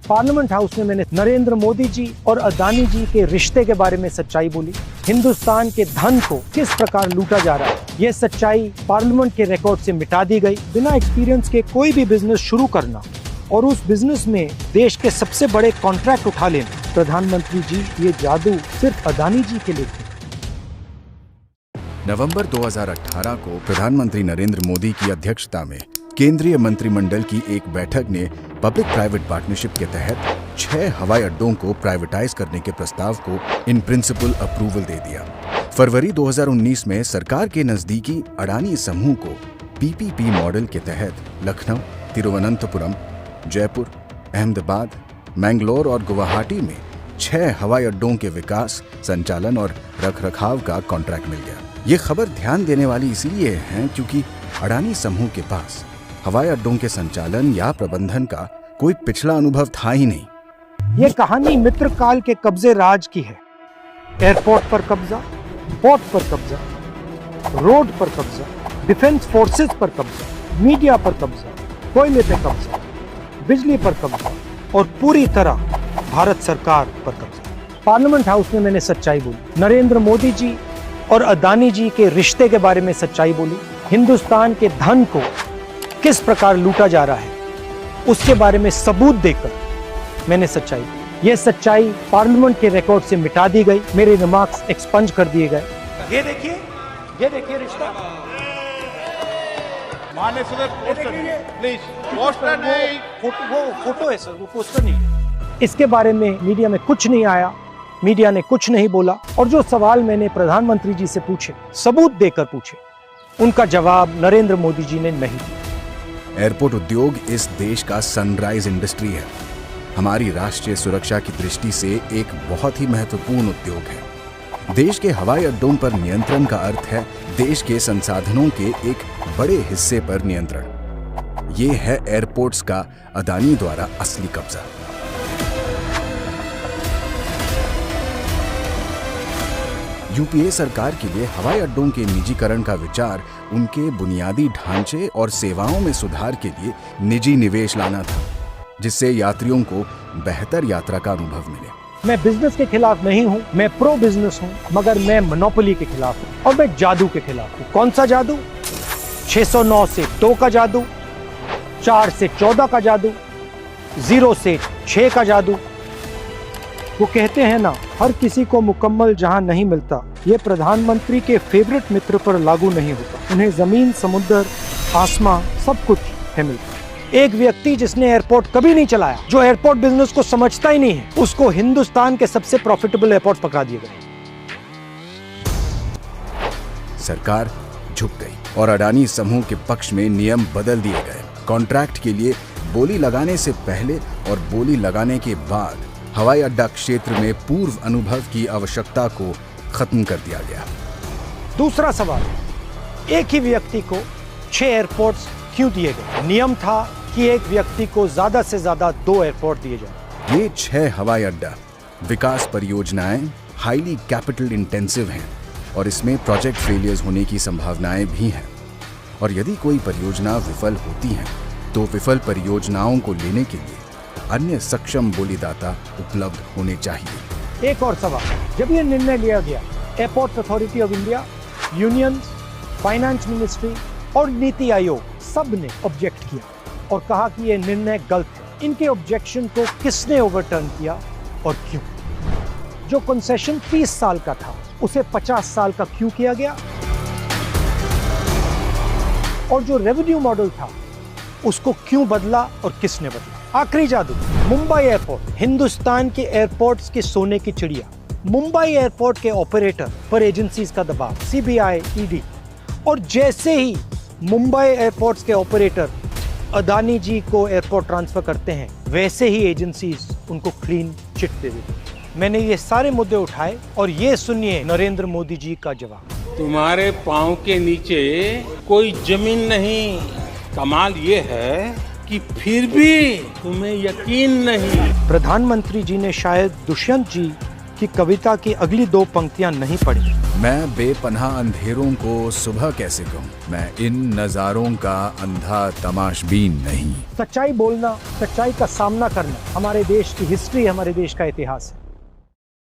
Parliament house में मैंने नरेंद्र मोदी जी और अदानी जी के रिश्ते के बारे में सच्चाई बोली। हिंदुस्तान के धन को किस प्रकार लूटा जा रहा है, ये सच्चाई पार्लियामेंट के रिकॉर्ड से मिटा दी गई। बिना एक्सपीरियंस के कोई भी बिजनेस शुरू करना और उस बिजनेस में देश के सबसे बड़े कॉन्ट्रैक्ट उठा लेना, प्रधानमंत्री जी ये जादू सिर्फ अदानी जी के लिए थे। नवंबर 2018 को प्रधानमंत्री नरेंद्र मोदी की अध्यक्षता में केंद्रीय मंत्रिमंडल की एक बैठक ने पब्लिक प्राइवेट पार्टनरशिप के तहत 6 हवाई अड्डों को प्राइवेटाइज करने के प्रस्ताव को इन प्रिंसिपल अप्रूवल दे दिया। फरवरी 2019 में सरकार के नजदीकी अडानी समूह को पीपीपी मॉडल के तहत लखनऊ, तिरुवनंतपुरम, जयपुर, अहमदाबाद, मैंगलोर और गुवाहाटी में 6 हवाई अड्डों के विकास, संचालन और रखरखाव का कॉन्ट्रैक्ट मिल गया। ये खबर ध्यान देने वाली इसीलिए है क्योंकि अडानी समूह के पास हवाई अड्डों के संचालन या प्रबंधन का कोई पिछला अनुभव था ही नहीं। ये कहानी मित्र काल के कब्जे राज की है। एयरपोर्ट पर कब्जा, पोर्ट पर कब्जा, रोड पर कब्जा, डिफेंस फोर्सेस पर कब्जा, मीडिया पर कब्जा, कोयले पे कब्जा, बिजली पर कब्जा और पूरी तरह भारत सरकार पर कब्जा। पार्लियामेंट हाउस में मैंने सच्चाई बोली। नरेंद्र मोदी जी और अदानी जी के रिश्ते के बारे में सच्चाई बोली। हिंदुस्तान के धन को किस प्रकार लूटा जा रहा है उसके बारे में सबूत देकर मैंने सच्चाई दी। यह सच्चाई पार्लियामेंट के रिकॉर्ड से मिटा दी गई। मेरे रिमार्क्स एक्सपंज कर दिए गए। ये देखिए रिश्ता। माने सर पोस्टर प्लीज, पोस्टर नहीं, फोटो है सर, वो पोस्टर नहीं है। इसके बारे में मीडिया में कुछ नहीं आया, मीडिया ने कुछ नहीं बोला और जो सवाल मैंने प्रधानमंत्री जी से पूछे, सबूत देकर पूछे, उनका जवाब नरेंद्र मोदी जी ने नहीं दिया। एयरपोर्ट उद्योग इस देश का सनराइज इंडस्ट्री है। हमारी राष्ट्रीय सुरक्षा की दृष्टि से एक बहुत ही महत्वपूर्ण उद्योग है। देश के हवाई अड्डों पर नियंत्रण का अर्थ है देश के संसाधनों के एक बड़े हिस्से पर नियंत्रण। ये है एयरपोर्ट्स का अदानी द्वारा असली कब्जा। यूपीए सरकार के लिए हवाई अड्डों के निजीकरण का विचार उनके बुनियादी ढांचे और सेवाओं में सुधार के लिए निजी निवेश लाना था, जिससे यात्रियों को बेहतर यात्रा का अनुभव मिले। मैं बिजनेस के खिलाफ नहीं हूं, मैं प्रो बिजनेस हूं, मगर मैं मोनोपोली के खिलाफ हूं और मैं जादू के खिलाफ हूं। कौन सा जादू? 609 से 2 का जादू, 4 से 14 का जादू, 0 से 6 का जादू। वो कहते हैं ना, हर किसी को मुकम्मल जहां नहीं मिलता, ये प्रधानमंत्री के फेवरेट मित्र पर लागू नहीं होता। उन्हें जमीन, समुद्र, आसमां सब कुछ है मिलता। एक व्यक्ति जिसने एयरपोर्ट कभी नहीं चलाया, जो एयरपोर्ट बिजनेस को समझता ही नहीं है, उसको हिंदुस्तान के सबसे प्रॉफिटेबल एयरपोर्ट पकड़ा दिए गए। सरकार झुक गई और अडानी समूह के पक्ष में नियम बदल दिए गए। कॉन्ट्रैक्ट के लिए बोली लगाने से पहले और बोली लगाने के बाद हवाई अड्डा क्षेत्र में पूर्व अनुभव की आवश्यकता को खत्म कर दिया गया। दूसरा सवाल, एक ही व्यक्ति को 6 एयरपोर्ट्स क्यों दिए गए? नियम था कि एक व्यक्ति को ज्यादा से ज्यादा 2 एयरपोर्ट दिए जाए। ये 6 हवाई अड्डा विकास परियोजनाएं हाईली कैपिटल इंटेंसिव हैं और इसमें प्रोजेक्ट फेलियर्स होने की संभावनाएं भी हैं। और यदि कोई परियोजना विफल होती है तो विफल परियोजनाओं को लेने के लिए अन्य सक्षम बोलीदाता उपलब्ध होने चाहिए। एक और सवाल, जब यह निर्णय लिया गया, airport authority of India, union, finance ministry और नीति आयोग सब ने ऑब्जेक्ट किया और कहा कि यह निर्णय गलत है। इनके ऑब्जेक्शन को किसने ओवरटर्न किया और क्यों? जो कंसेशन 30 साल का था उसे 50 साल का क्यों किया गया? और जो रेवेन्यू मॉडल था उसको क्यों बदला और किसने बदला? आखिरी जादू, मुंबई एयरपोर्ट, हिंदुस्तान के एयरपोर्ट्स के सोने की चिड़िया। मुंबई एयरपोर्ट के ऑपरेटर पर एजेंसीज का दबाव, सीबीआई, ईडी, और जैसे ही मुंबई एयरपोर्ट्स के ऑपरेटर अदानी जी को एयरपोर्ट ट्रांसफर करते हैं, वैसे ही एजेंसीज उनको क्लीन चिट दे देती हैं। मैंने ये सारे मुद्दे उठाए और ये सुनिए नरेंद्र मोदी जी का जवाब। तुम्हारे पांव के नीचे कोई जमीन नहीं। कमाल ये है कि फिर भी तुम्हें यकीन नहीं। प्रधानमंत्री जी ने शायद दुष्यंत जी कि कविता की अगली 2 पंक्तियां नहीं पढ़ी। मैं बेपनाह अंधेरों को सुबह कैसे कहूँ, मैं इन नज़ारों का अंधा तमाशबीन नहीं। सच्चाई बोलना, सच्चाई का सामना करना हमारे देश की हिस्ट्री, हमारे देश का इतिहास है।